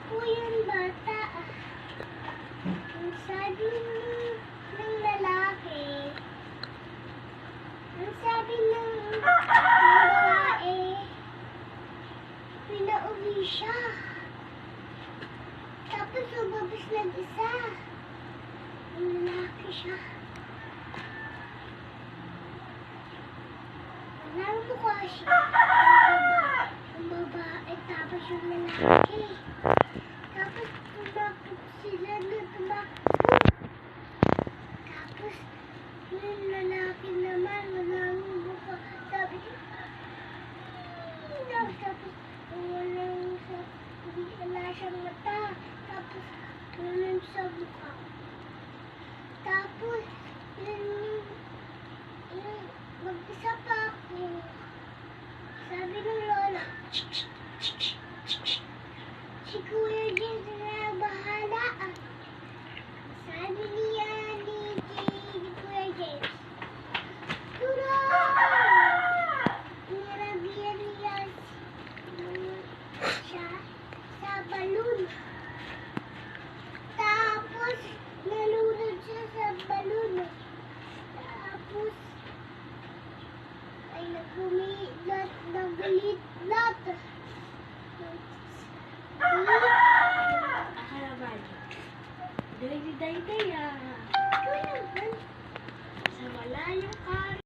po yung bata. Ang sabi ng lalaki, ang sabi ng babae, pinauwi siya. Tapos lumabas ng isa. Ang lalaki siya. Walang mukha siya. Ang babae, tapos yung lalaki. Tapos tumakbo sila na tumakbo. Tapos yung lalaki naman, walang mukha. Sabi niya, tapos wala siyang mata. Tapos walang sa mukha. Tapos mag-isa pa ako. Sabi ng lola, si Kuya James na bahala. Sabi niya ni Kuya James, Turo! Nirabihan niya siya sa balon. Tapos nalunod siya sa balon. Tapos ay nagbumilat, nagbulit-lat. Akalaban. Day-day-day ah. Ito naman. Sa malayong